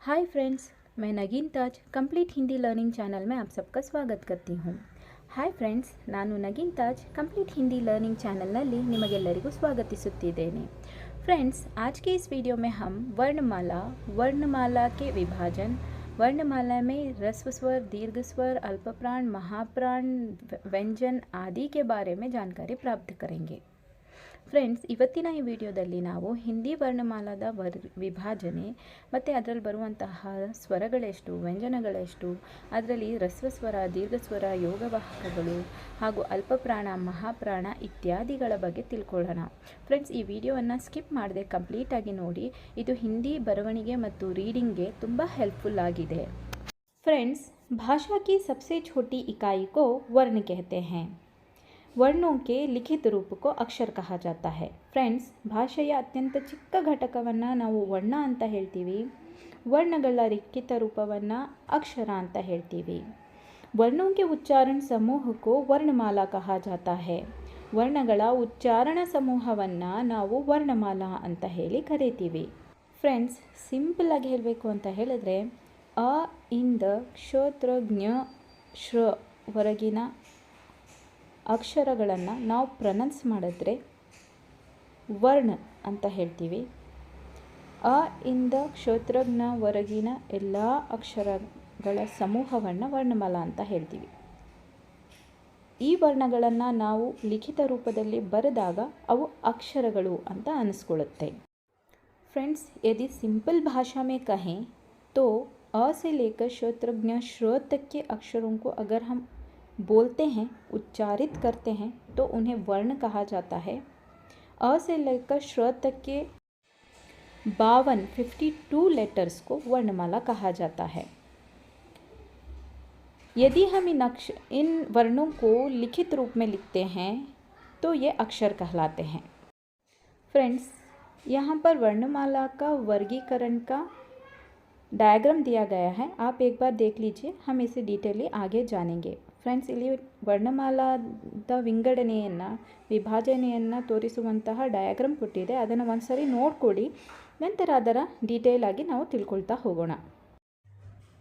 Hi friends, मैं नगीन ताज complete Hindi learning channel में आप सबका स्वागत करती हूँ। ಹಾಯ್ ಫ್ರೆಂಡ್ಸ್, ನಾನು ನಗೀನ್ ತಾಜ್ ಕಂಪ್ಲೀಟ್ ಹಿಂದಿ ಲರ್ನಿಂಗ್ ಚಾನಲ್ನಲ್ಲಿ ನಿಮಗೆಲ್ಲರಿಗೂ ಸ್ವಾಗತಿಸುತ್ತಿದ್ದೇನೆ। फ्रेंड्स, आज के इस वीडियो में हम वर्णमाला के विभाजन, वर्णमाला में ह्रस्व स्वर, दीर्घ स्वर, अल्पप्राण, महाप्राण, व्यंजन आदि के बारे में जानकारी प्राप्त करेंगे। ಫ್ರೆಂಡ್ಸ್, ಇವತ್ತಿನ ಈ ವಿಡಿಯೋದಲ್ಲಿ ನಾವು ಹಿಂದಿ ವರ್ಣಮಾಲಾದ ವಿಭಾಜನೆ ಮತ್ತು ಅದರಲ್ಲಿ ಬರುವಂತಹ ಸ್ವರಗಳೆಷ್ಟು, ವ್ಯಂಜನಗಳೆಷ್ಟು, ಅದರಲ್ಲಿ ಹ್ರಸ್ವ ಸ್ವರ, ದೀರ್ಘ ಸ್ವರ, ಯೋಗವಾಹಕಗಳು ಹಾಗೂ ಅಲ್ಪಪ್ರಾಣ, ಮಹಾಪ್ರಾಣ ಇತ್ಯಾದಿಗಳ ಬಗ್ಗೆ ತಿಳ್ಕೊಳ್ಳೋಣ। ಫ್ರೆಂಡ್ಸ್, ಈ ವಿಡಿಯೋವನ್ನು ಸ್ಕಿಪ್ ಮಾಡದೆ ಕಂಪ್ಲೀಟಾಗಿ ನೋಡಿ। ಇದು ಹಿಂದಿ ಬರವಣಿಗೆ ಮತ್ತು ರೀಡಿಂಗ್ಗೆ ತುಂಬ ಹೆಲ್ಪ್ಫುಲ್ ಆಗಿದೆ। ಫ್ರೆಂಡ್ಸ್, भाषा की सबसे छोटी इकाई को वर्ण कहते हैं। वर्णों के लिखित रूप को अक्षर कहा जाता है। ಫ್ರೆಂಡ್ಸ್, ಭಾಷೆಯ ಅತ್ಯಂತ ಚಿಕ್ಕ ಘಟಕವನ್ನು ನಾವು ವರ್ಣ ಅಂತ ಹೇಳ್ತೀವಿ, ವರ್ಣಗಳ ಲಿಖಿತ ರೂಪವನ್ನು ಅಕ್ಷರ ಅಂತ ಹೇಳ್ತೀವಿ। वर्णों के उच्चारण समूह को वर्णमाला कहा जाता है। ವರ್ಣಗಳ ಉಚ್ಚಾರಣ ಸಮೂಹವನ್ನು ನಾವು ವರ್ಣಮಾಲಾ ಅಂತ ಹೇಳಿ ಕರೀತೀವಿ। ಫ್ರೆಂಡ್ಸ್, ಸಿಂಪಲ್ಲಾಗಿ ಹೇಳಬೇಕು ಅಂತ ಹೇಳಿದ್ರೆ, ಅ ಇಂದ ಕ್ಷೋತ್ರ ಜ್ಞ ಶ್ರ ವರೆಗಿನ ಅಕ್ಷರಗಳನ್ನು ನಾವು ಪ್ರೊನೌನ್ಸ್ ಮಾಡಿದ್ರೆ ವರ್ಣ ಅಂತ ಹೇಳ್ತೀವಿ। ಅ ಇಂದ ಕ್ಷೋತ್ರಜ್ಞವರೆಗಿನ ಎಲ್ಲ ಅಕ್ಷರಗಳ ಸಮೂಹವನ್ನು ವರ್ಣಮಾಲಾ ಅಂತ ಹೇಳ್ತೀವಿ। ಈ ವರ್ಣಗಳನ್ನು ನಾವು ಲಿಖಿತ ರೂಪದಲ್ಲಿ ಬರೆದಾಗ ಅವು ಅಕ್ಷರಗಳು ಅಂತ ಅನಿಸ್ಕೊಳ್ಳುತ್ತೆ। ಫ್ರೆಂಡ್ಸ್, यदि सिंपल भाषा में कहें तो अ से लेकर श्रोत्रज्ञ श्र तक के अक्षरों को अगर हम बोलते हैं, उच्चारित करते हैं, तो उन्हें वर्ण कहा जाता है। अ से लेकर श्र तक के 52 लेटर्स को वर्णमाला कहा जाता है। यदि हम इन वर्णों को लिखित रूप में लिखते हैं तो ये अक्षर कहलाते हैं। फ्रेंड्स, यहाँ पर वर्णमाला का वर्गीकरण का डायग्राम दिया गया है, आप एक बार देख लीजिए, हम इसे डिटेली आगे जानेंगे। ಫ್ರೆಂಡ್ಸ್, ಇಲ್ಲಿ ವರ್ಣಮಾಲಾದ ವಿಂಗಡಣೆಯನ್ನು, ವಿಭಾಜನೆಯನ್ನು ತೋರಿಸುವಂತಹ ಡಯಾಗ್ರಾಮ್ ಕೊಟ್ಟಿದೆ, ಅದನ್ನು ಒಂದು ಸರಿ ನೋಡ್ಕೊಳ್ಳಿ, ನಂತರ ಅದರ ಡೀಟೇಲ್ ಆಗಿ ನಾವು ತಿಳ್ಕೊಳ್ತಾ ಹೋಗೋಣ।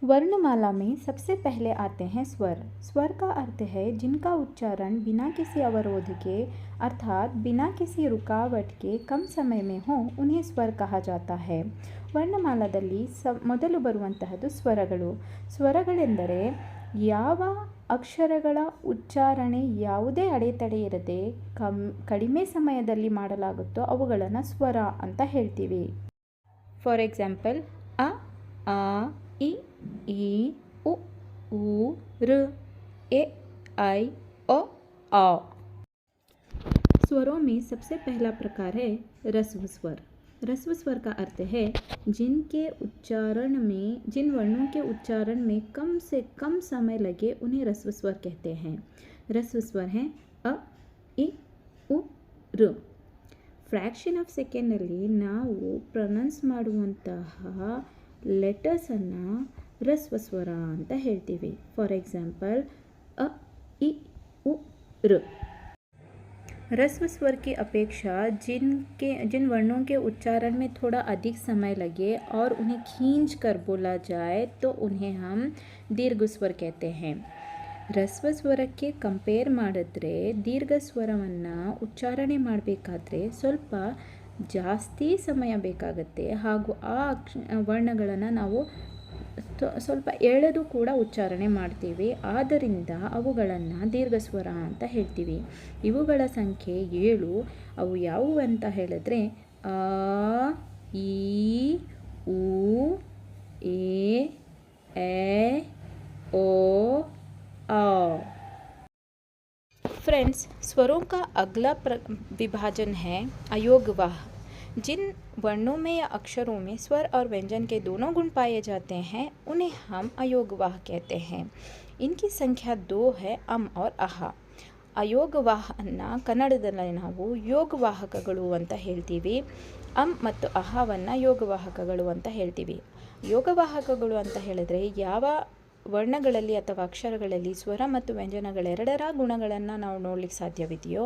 वर्णमाला में सबसे पहले आते हैं स्वर। स्वर का अर्थ है जिनका उच्चारण बिना किसी अवरोध के अर्थात बिना किसी रुकावट के कम समय में हो, उन्हें स्वर कहा जाता है। ವರ್ಣಮಾಲಾದಲ್ಲಿ ಮೊದಲು ಬರುವಂತಹದ್ದು ಸ್ವರಗಳು। ಸ್ವರಗಳೆಂದರೆ ಯಾವ ಅಕ್ಷರಗಳ ಉಚ್ಚಾರಣೆ ಯಾವುದೇ ಅಡೆತಡೆ ಇರದೆ ಕಡಿಮೆ ಸಮಯದಲ್ಲಿ ಮಾಡಲಾಗುತ್ತೋ ಅವುಗಳನ್ನು ಸ್ವರ ಅಂತ ಹೇಳ್ತೀವಿ। ಫಾರ್ ಎಕ್ಸಾಂಪಲ್, ಅ, ಆ, ಇ, ಈ, ಉ, ಊ, ಋ, ए, ऐ, ओ, औ। स्वरों में सबसे पहला प्रकार है ह्रस्व स्वर। ह्रस्व स्वर का अर्थ है जिन वर्णों के उच्चारण में कम से कम समय लगे उन्हें ह्रस्व स्वर कहते हैं। ह्रस्व स्वर हैं अ, इ, उ, ಋ। ಫ್ರ್ಯಾಕ್ಷನ್ ಆಫ್ ಸೆಕೆಂಡಲ್ಲಿ ನಾವು ಪ್ರೊನೌನ್ಸ್ ಮಾಡುವಂತಹ ಲೆಟರ್ಸನ್ನು ह्रस्व स्वर ಅಂತ ಹೇಳ್ತೀವಿ। ಫಾರ್ ಎಕ್ಸಾಂಪಲ್, ಅ, ಇ, ಉ, ಋ। ह्रस्व स्वर की अपेक्षा जिन वर्णों के उच्चारण में थोड़ा अधिक समय लगे और उन्हें खींच कर बोला जाए तो उन्हें हम दीर्घ स्वर कहते हैं। ह्रस्व ಸ್ವರಕ್ಕೆ ಕಂಪೇರ್ ಮಾಡಿದ್ರೆ ದೀರ್ಘ ಸ್ವರವನ್ನು ಉಚ್ಚಾರಣೆ ಮಾಡಬೇಕಾದ್ರೆ ಸ್ವಲ್ಪ ಜಾಸ್ತಿ ಸಮಯ ಬೇಕಾಗುತ್ತೆ, ಹಾಗೂ ಆ ವರ್ಣಗಳನ್ನು ನಾವು ಸ್ವಲ್ಪ ಎಳೆದು ಕೂಡ ಉಚ್ಚಾರಣೆ ಮಾಡ್ತೀವಿ, ಆದ್ದರಿಂದ ಅವುಗಳನ್ನು ದೀರ್ಘ ಸ್ವರ ಅಂತ ಹೇಳ್ತೀವಿ। ಇವುಗಳ ಸಂಖ್ಯೆ 7, ಅವು ಯಾವುವು ಅಂತ ಹೇಳಿದ್ರೆ ಆ, ಈ, ಊ, ಎ, ಎ, ओ, औ। फ्रेंड्स, स्वरों का अगला विभाजन है अयोगवाह। जिन वर्णों में या अक्षरों में स्वर और व्यंजन के दोनों गुण पाए जाते हैं उन्हें हम अयोगवाह कहते हैं। इनकी संख्या 2 है, अम और अह। ಅಯೋಗವಾಹವನ್ನು ಕನ್ನಡದಲ್ಲಿ ನಾವು ಯೋಗವಾಹಕಗಳು ಅಂತ ಹೇಳ್ತೀವಿ, ಅಂ ಮತ್ತು ಅಹವನ್ನು ಯೋಗವಾಹಕಗಳು ಅಂತ ಹೇಳ್ತೀವಿ। ಯೋಗವಾಹಕಗಳು ಅಂತ ಹೇಳಿದ್ರೆ ಯಾವ ವರ್ಣಗಳಲ್ಲಿ ಅಥವಾ ಅಕ್ಷರಗಳಲ್ಲಿ ಸ್ವರ ಮತ್ತು ವ್ಯಂಜನಗಳೆರಡರ ಗುಣಗಳನ್ನು ನಾವು ನೋಡಲಿಕ್ಕೆ ಸಾಧ್ಯವಿದೆಯೋ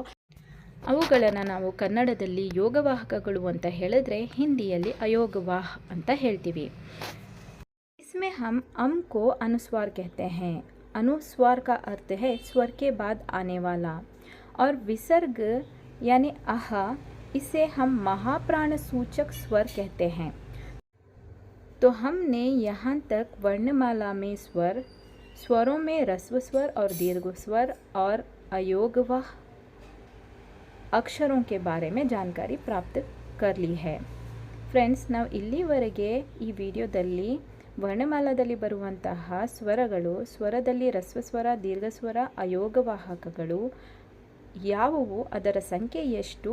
ಅವುಗಳನ್ನು ನಾವು ಕನ್ನಡದಲ್ಲಿ ಯೋಗವಾಹಕಗಳು ಅಂತ ಹೇಳಿದ್ರೆ ಹಿಂದಿಯಲ್ಲಿ ಅಯೋಗವಾಹ ಅಂತ ಹೇಳ್ತೀವಿ। इसमें हम अम को अनुस्वार कहते हैं। अनुस्वार का अर्थ है स्वर के बाद आने वाला। और विसर्ग यानी आह, इसे हम महाप्राण सूचक स्वर कहते हैं। तो हमने यहाँ तक वर्णमाला में स्वरों में ह्रस्व स्वर और दीर्घ स्वर और अयोगवह ಅಕ್ಷರೋं बारे में जानकारी प्राप्त कर ली है। ಫ್ರೆಂಡ್ಸ್, ನಾವು ಇಲ್ಲಿವರೆಗೆ ಈ ವಿಡಿಯೋದಲ್ಲಿ ವರ್ಣಮಾಲಾದಲ್ಲಿ ಬರುವಂತಹ ಸ್ವರಗಳು, ಸ್ವರದಲ್ಲಿ ಹ್ರಸ್ವ ಸ್ವರ, ದೀರ್ಘ ಸ್ವರ, ಅಯೋಗವಾಹಕಗಳು ಯಾವುವು, ಅದರ ಸಂಖ್ಯೆ ಎಷ್ಟು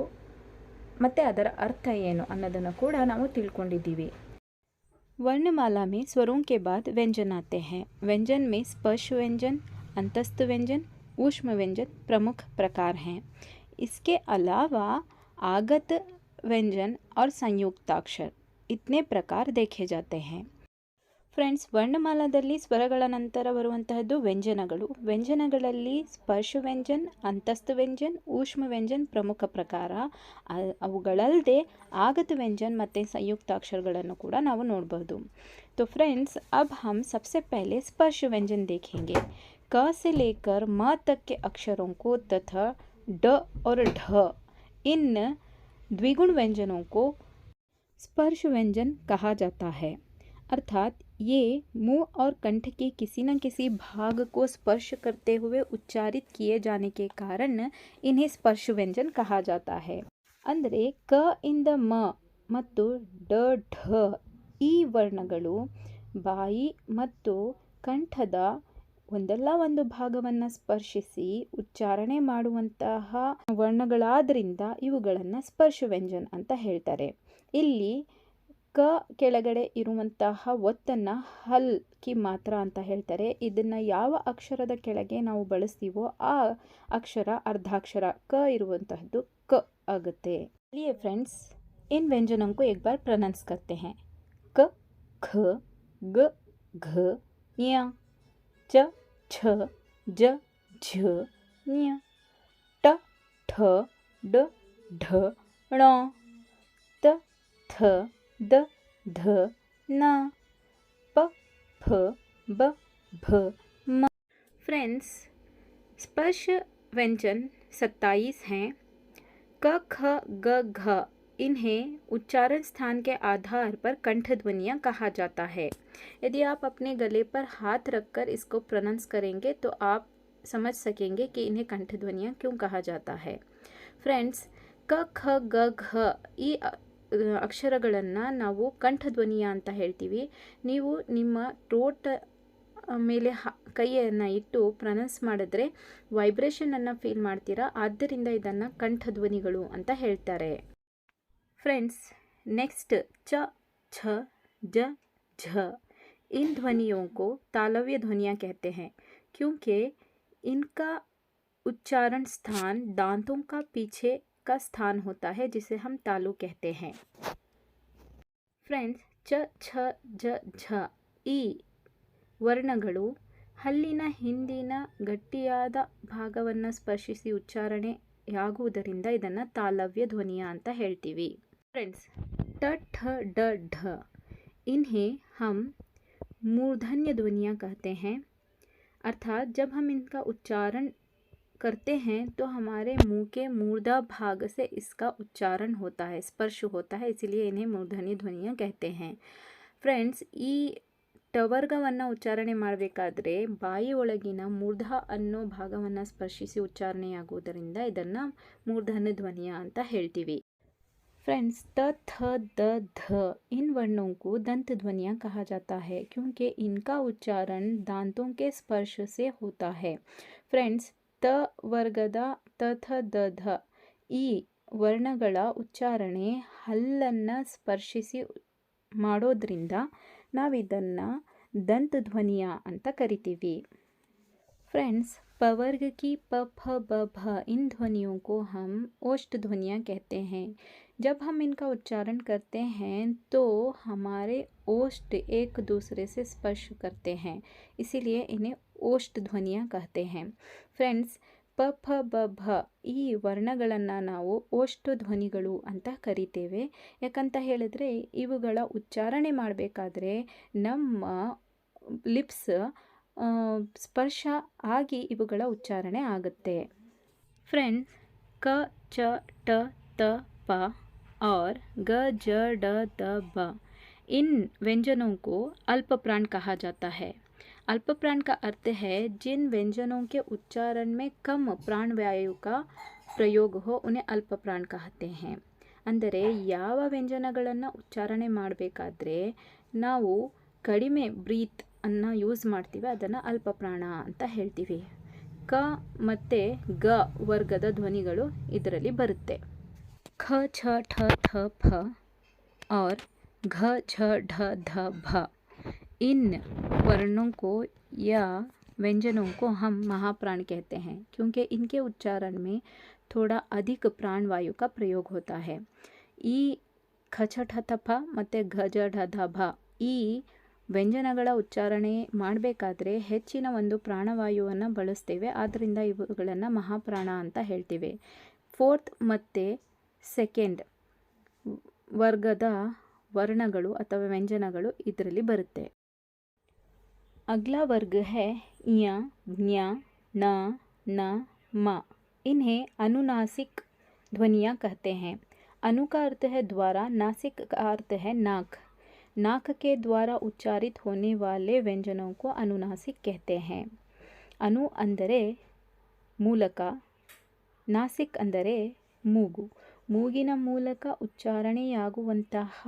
ಮತ್ತು ಅದರ ಅರ್ಥ ಏನು ಅನ್ನೋದನ್ನು ಕೂಡ ನಾವು ತಿಳ್ಕೊಂಡಿದ್ದೀವಿ। वर्णमाला में स्वरों के बाद व्यंजन आते हैं। व्यंजन में स्पर्श व्यंजन, अंतस्थ व्यंजन, ऊष्म व्यंजन प्रमुख प्रकार हैं। इसके अलावा आगत व्यंजन और संयुक्ताक्षर इतने प्रकार देखे जाते हैं। ಫ್ರೆಂಡ್ಸ್, ವರ್ಣಮಾಲಾದಲ್ಲಿ ಸ್ವರಗಳ ನಂತರ ಬರುವಂತಹದ್ದು ವ್ಯಂಜನಗಳು। ವ್ಯಂಜನಗಳಲ್ಲಿ ಸ್ಪರ್ಶ ವ್ಯಂಜನ್, ಅಂತಸ್ಥ ವ್ಯಂಜನ್, ಊಷ್ಮ ವ್ಯಂಜನ್ ಪ್ರಮುಖ ಪ್ರಕಾರ। ಅವುಗಳಲ್ಲದೆ ಆಗತ ವ್ಯಂಜನ್ ಮತ್ತು ಸಂಯುಕ್ತಾಕ್ಷರಗಳನ್ನು ಕೂಡ ನಾವು ನೋಡಬಹುದು। तो फ्रेंड्स, अब हम सबसे पहले स्पर्श व्यंजन देखेंगे। क से लेकर म तक के अक्षरों को तथा ड और ढ इन द्विगुण व्यंजनों को स्पर्श व्यंजन कहा जाता है। अर्थात ये मुंह और कंठ के किसी न किसी भाग को स्पर्श करते हुए उच्चारित किए जाने के कारण इन्हें स्पर्श व्यंजन कहा जाता है। ಅಂದರೆ ಕ ಇಂದ ಮ ಮತ್ತು ಡ ಢ ಈ ವರ್ಣಗಳು ಬಾಯಿ ಮತ್ತು ಕಂಠದ ಒಂದಲ್ಲ ಒಂದು ಭಾಗವನ್ನು ಸ್ಪರ್ಶಿಸಿ ಉಚ್ಚಾರಣೆ ಮಾಡುವಂತಹ ವರ್ಣಗಳಾದ್ರಿಂದ ಇವುಗಳನ್ನು ಸ್ಪರ್ಶ ವ್ಯಂಜನ್ ಅಂತ ಹೇಳ್ತಾರೆ। ಇಲ್ಲಿ ಕ ಕೆಳಗಡೆ ಇರುವಂತಹ ಒತ್ತನ್ನು ಹಲ್ ಕಿ ಮಾತ್ರ ಅಂತ ಹೇಳ್ತಾರೆ। ಇದನ್ನು ಯಾವ ಅಕ್ಷರದ ಕೆಳಗೆ ನಾವು ಬಳಸ್ತೀವೋ ಆ ಅಕ್ಷರ ಅರ್ಧಾಕ್ಷರ ಕ ಇರುವಂತಹದ್ದು ಕ ಆಗುತ್ತೆ। चलिए फ्रेंड्स, इन व्यंजनों को एक बार प्रोनाउंस करते हैं। क, ख, ग, घ, ञ, च, छ, ज, झ, ञ, ट, ठ, ड, ढ, ण, त, थ, द, ध, न, प, फ, ब, भ, म। फ्रेंड्स, स्पर्श व्यंजन 27 हैं। क, ख, ग, घ इन्हें उच्चारण स्थान के आधार पर कंठ ध्वनियाँ कहा जाता है। यदि आप अपने गले पर हाथ रखकर इसको प्रोनाउंस करेंगे तो आप समझ सकेंगे कि इन्हें कंठ ध्वनियाँ क्यों कहा जाता है। ಫ್ರೆಂಡ್ಸ್, ಕ, ಖ, ಗ, ಘ ಈ ಅಕ್ಷರಗಳನ್ನು ನಾವು ಕಂಠ ಧ್ವನಿಯ ಅಂತ ಹೇಳ್ತೀವಿ। ನೀವು ನಿಮ್ಮ ಥ್ರೋಟ್ ಮೇಲೆ ಕೈಯನ್ನು ಇಟ್ಟು ಪ್ರೊನೌನ್ಸ್ ಮಾಡಿದ್ರೆ ವೈಬ್ರೇಷನನ್ನು ಫೀಲ್ ಮಾಡ್ತೀರಾ, ಆದ್ದರಿಂದ ಇದನ್ನು ಕಂಠ ಧ್ವನಿಗಳು ಅಂತ ಹೇಳ್ತಾರೆ। फ्रेंड्स, नेक्स्ट च, छ, ज, झ इन ध्वनियों को तालव्य ध्वनियाँ कहते हैं, क्योंकि इनका उच्चारण स्थान दांतों का पीछे का स्थान होता है, जिसे हम तालु कहते हैं। फ्रेंड्स, च, छ, ज, झ ಈ ವರ್ಣಗಳು ಹಲ್ಲಿನ ಹಿಂದಿನ ಗಟ್ಟಿಯಾದ ಭಾಗವನ್ನು ಸ್ಪರ್ಶಿಸಿ ಉಚ್ಚಾರಣೆಯಾಗುವುದರಿಂದ ಇದನ್ನು ತಾಲವ್ಯ ಧ್ವನಿಯ ಅಂತ ಹೇಳ್ತೀವಿ। फ्रेंड्स, ट, ठ, ड, ढ इन्हें हम मूर्धन्य ध्वनियाँ कहते हैं। अर्थात जब हम इनका उच्चारण करते हैं तो हमारे मुंह के मूर्धा भाग से इसका उच्चारण होता है, स्पर्श होता है, इसीलिए इन्हें मूर्धन्य ध्वनियाँ कहते हैं। फ्रेंड्स, ಈ ಟವರ್ಗವನ್ನು ಉಚ್ಚಾರಣೆ ಮಾಡಬೇಕಾದ್ರೆ ಬಾಯಿ ಒಳಗಿನ ಮೂರ್ಧ ಅನ್ನೋ ಭಾಗವನ್ನು ಸ್ಪರ್ಶಿಸಿ ಉಚ್ಚಾರಣೆಯಾಗುವುದರಿಂದ ಇದನ್ನು ಮೂರ್ಧನ್ಯ ಧ್ವನಿಯ ಅಂತ ಹೇಳ್ತೀವಿ। फ्रेंड्स, त, थ, द, ध इन वर्णों को दंत ध्वनियाँ कहा जाता है, क्योंकि इनका उच्चारण दांतों के स्पर्श से होता है। फ्रेंड्स, त वर्गದ ತ, ಥ, ದ, ಧ ಈ ವರ್ಣಗಳ ಉಚ್ಚಾರಣೆ ಹಲ್ಲನ್ನು ಸ್ಪರ್ಶಿಸಿ ಮಾಡೋದ್ರಿಂದ ನಾವಿದನ್ನು ದಂತ ಧ್ವನಿಯ ಅಂತ ಕರಿತೀವಿ। फ्रेंड्स, पवर्ग की प, फ, ब, भ इन ध्वनियों को हम ओष्ठ ध्वनियाँ कहते हैं। जब हम इनका उच्चारण करते हैं तो हमारे ओष्ठ एक दूसरे से स्पर्श करते हैं, इसीलिए इन्हें ओष्ठ ध्वनियाँ कहते हैं। फ्रेंड्स, ಪ, ಫ, ಬ, ಭ ಈ ವರ್ಣಗಳನ್ನು ನಾವು ಓಷ್ಠ ಧ್ವನಿಗಳು ಅಂತ ಕರಿತೇವೆ। ಯಾಕಂತ ಹೇಳಿದ್ರೆ ಇವುಗಳ ಉಚ್ಚಾರಣೆ ಮಾಡಬೇಕಾದ್ರೆ ನಮ್ಮ ಲಿಪ್ಸ್ ಸ್ಪರ್ಶ ಆಗಿ ಇವುಗಳ ಉಚ್ಚಾರಣೆ ಆಗುತ್ತೆ. फ्रेंड्स, क च ट त प और ग ज ड द ब इन व्यंजनों को अल्प प्राण कहा जाता है. अल्प प्राण का अर्थ है जिन व्यंजनों के उच्चारण में कम प्राणवायु का ಪ್ರಯೋಗ ಹೋ ಉನ್ನೇ ಅಲ್ಪ ಪ್ರಾಣ कहते हैं. ಅಂದರೆ ಯಾವ ವ್ಯಂಜನಗಳನ್ನು ಉಚ್ಚಾರಣೆ ಮಾಡಬೇಕಾದ್ರೆ ನಾವು ಕಡಿಮೆ ಬ್ರೀತ್ ಅನ್ನು ಯೂಸ್ ಮಾಡ್ತೀವಿ ಅದನ್ನು ಅಲ್ಪ ಪ್ರಾಣ ಅಂತ ಹೇಳ್ತೀವಿ. ಕ ಮತ್ತು ಗ ವರ್ಗದ ಧ್ವನಿಗಳು ಇದರಲ್ಲಿ ಬರುತ್ತೆ. ಖ ಛ ಠ ಥ ಫ और घ झ ढ ध भ इन वर्णों को या व्यंजनों को हम महाप्राण कहते हैं क्योंकि इनके उच्चारण में थोड़ा अधिक प्राणवायु का प्रयोग होता है. ಈ ಖ ಛ ಠ ಥ ಪ ಮತ್ತು ಘ ಜ ಢ ಧ ಭ ಈ ವ್ಯಂಜನಗಳ ಉಚ್ಚಾರಣೆ ಮಾಡಬೇಕಾದ್ರೆ ಹೆಚ್ಚಿನ ಒಂದು ಪ್ರಾಣವಾಯುವನ್ನು ಬಳಸ್ತೇವೆ. ಆದ್ದರಿಂದ ಇವುಗಳನ್ನು ಮಹಾಪ್ರಾಣ ಅಂತ ಹೇಳ್ತೀವಿ. ಫೋರ್ತ್ ಮತ್ತು ಸೆಕೆಂಡ್ ವರ್ಗದ ವರ್ಣಗಳು ಅಥವಾ ವ್ಯಂಜನಗಳು ಇದರಲ್ಲಿ ಬರುತ್ತೆ. अगला वर्ग है ञ ज्ञ ण न म. इन्हें अनुनासिक ध्वनियाँ कहते हैं. अनु का अर्थ है द्वारा, नासिक का अर्थ है नाक. नाक के द्वारा उच्चारित होने वाले व्यंजनों को अनुनासिक कहते हैं. अनु ಅಂದರೆ ಮೂಲಕ, ನಾಸಿಕ್ ಅಂದರೆ ಮೂಗು. ಮೂಗಿನ ಮೂಲಕ ಉಚ್ಚಾರಣೆಯಾಗುವಂತಹ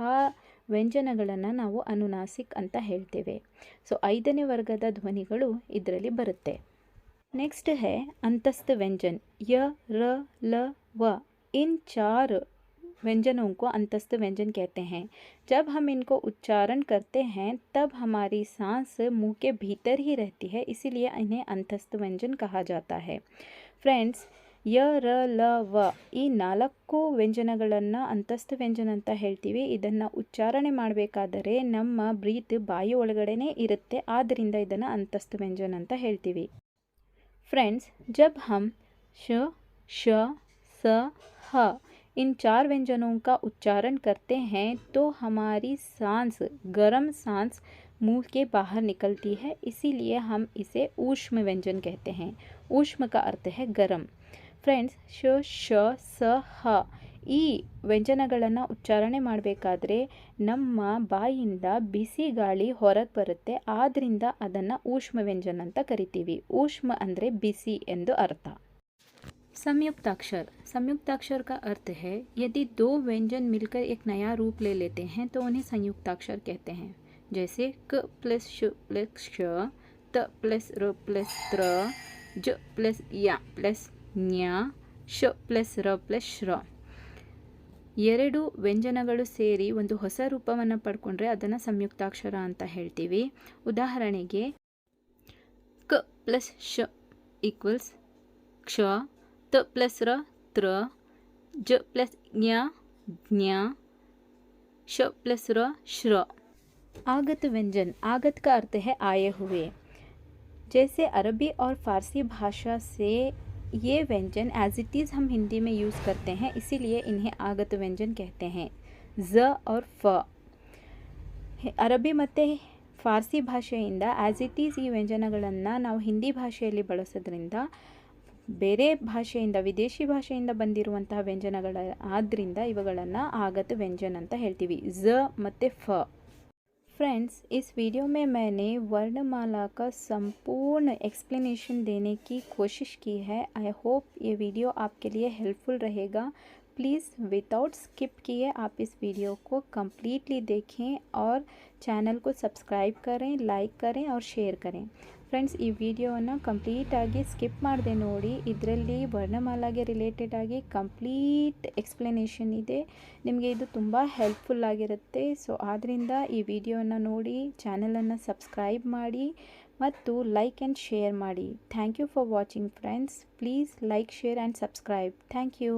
ವ್ಯಂಜನಗಳನ್ನು ನಾವು ಅನುನಾಸಿಕ್ ಅಂತ ಹೇಳ್ತೇವೆ. ಸೊ 5ನೇ ವರ್ಗದ ಧ್ವನಿಗಳು ಇದರಲ್ಲಿ ಬರುತ್ತೆ. नेक्स्ट है अंतस्थ व्यंजन य र ल व. इन 4 व्यंजनों को अंतस्थ व्यंजन कहते हैं. जब हम इनको उच्चारण करते हैं तब हमारी सांस मुंह के भीतर ही रहती है, इसीलिए इन्हें अंतस्थ व्यंजन कहा जाता है. फ्रेंड्स, ಯ ರ ಲ ವ ಈ 4 ವ್ಯಂಜನಗಳನ್ನು ಅಂತಸ್ಥ ವ್ಯಂಜನ ಅಂತ ಹೇಳ್ತೀವಿ. ಇದನ್ನು ಉಚ್ಚಾರಣೆ ಮಾಡಬೇಕಾದರೆ ನಮ್ಮ ಬ್ರೀತ್ ಬಾಯಿ ಒಳಗಡೆನೇ ಇರುತ್ತೆ, ಆದ್ದರಿಂದ ಇದನ್ನು ಅಂತಸ್ಥ ವ್ಯಂಜನ ಅಂತ ಹೇಳ್ತೀವಿ. फ्रेंड्स, जब हम श, श, स, ह इन 4 व्यंजनों का उच्चारण करते हैं तो हमारी सांस गर्म सांस मुंह के बाहर निकलती है, इसीलिए हम इसे ऊष्म व्यंजन कहते हैं. ऊष्म का अर्थ है गर्म. फ्रेंड्स, श, श, स, ह ಈ ವ್ಯಂಜನಗಳನ್ನು ಉಚ್ಚಾರಣೆ ಮಾಡಬೇಕಾದ್ರೆ ನಮ್ಮ ಬಾಯಿಯಿಂದ ಬಿಸಿ ಗಾಳಿ ಹೊರಗೆ ಬರುತ್ತೆ, ಆದ್ದರಿಂದ ಅದನ್ನು ಊಷ್ಮ ವ್ಯಂಜನ ಅಂತ ಕರಿತೀವಿ. ಊಷ್ಮ ಅಂದರೆ ಬಿಸಿ ಎಂದು ಅರ್ಥ. संयुक्ताक्षर. संयुक्ताक्षर का अर्थ है यदि 2 व्यंजन मिलकर एक नया रूप ले लेते हैं तो उन्हें संयुक्ताक्षर कहते हैं. जैसे क प्लस श प्लस श, त प्लस र प्लस त्र, ज प्लस या प्लस न्य, श प्लस र प्लस श्र. 2 ವ್ಯಂಜನಗಳು ಸೇರಿ ಒಂದು ಹೊಸ ರೂಪವನ್ನು ಪಡ್ಕೊಂಡ್ರೆ ಅದನ್ನು ಸಂಯುಕ್ತಾಕ್ಷರ ಅಂತ ಹೇಳ್ತೀವಿ. ಉದಾಹರಣೆಗೆ ಕ ಪ್ಲಸ್ ಶ ಈಕ್ವಲ್ಸ್ ಕ್ಷ, त प्लस र त्र, ज प्लस ज्ञ ज्ञ, श प्लस र श्र. आगत व्यंजन. आगत का अर्थ है आए हुए. जैसे अरबी और फारसी भाषा से ये व्यंजन एज इट इज़ हम हिंदी में यूज़ करते हैं, इसीलिए इन्हें आगत व्यंजन कहते हैं. ज और फ ಅರಬಿ ಮತ್ತು ಫಾರ್ಸಿ ಭಾಷೆಯಿಂದ ಆ್ಯಸ್ ಇಟ್ ಈಸ್ ಈ ವ್ಯಂಜನಗಳನ್ನು ನಾವು ಹಿಂದಿ ಭಾಷೆಯಲ್ಲಿ ಬಳಸೋದ್ರಿಂದ ಬೇರೆ ಭಾಷೆಯಿಂದ ವಿದೇಶಿ ಭಾಷೆಯಿಂದ ಬಂದಿರುವಂತಹ ವ್ಯಂಜನಗಳ ಆದ್ದರಿಂದ ಇವುಗಳನ್ನು ಆಗತ ವ್ಯಂಜನ ಅಂತ ಹೇಳ್ತೀವಿ. ಝ ಮತ್ತು ಫ. फ्रेंड्स, इस वीडियो में मैंने वर्णमाला का संपूर्ण एक्सप्लेनेशन देने की कोशिश की है. आई होप ये वीडियो आपके लिए हेल्पफुल रहेगा. प्लीज़ विदाउट स्किप किए आप इस वीडियो को कम्प्लीटली देखें और चैनल को सब्सक्राइब करें, लाइक करें और शेयर करें. ಫ್ರೆಂಡ್ಸ್, ಈ ವಿಡಿಯೋನ ಕಂಪ್ಲೀಟಾಗಿ ಸ್ಕಿಪ್ ಮಾಡದೆ ನೋಡಿ. ಇದರಲ್ಲಿ ವರ್ಣಮಾಲಾಗೆ ರಿಲೇಟೆಡ್ ಆಗಿ ಕಂಪ್ಲೀಟ್ ಎಕ್ಸ್ಪ್ಲನೇಷನ್ ಇದೆ. ನಿಮಗೆ ಇದು ತುಂಬ ಹೆಲ್ಪ್ಫುಲ್ ಆಗಿರುತ್ತೆ. ಸೊ ಆದ್ದರಿಂದ ಈ ವಿಡಿಯೋನ ನೋಡಿ, ಚಾನಲನ್ನು ಸಬ್ಸ್ಕ್ರೈಬ್ ಮಾಡಿ ಮತ್ತು ಲೈಕ್ ಆ್ಯಂಡ್ ಶೇರ್ ಮಾಡಿ. Thank you for watching friends. Please like, share and subscribe. Thank you.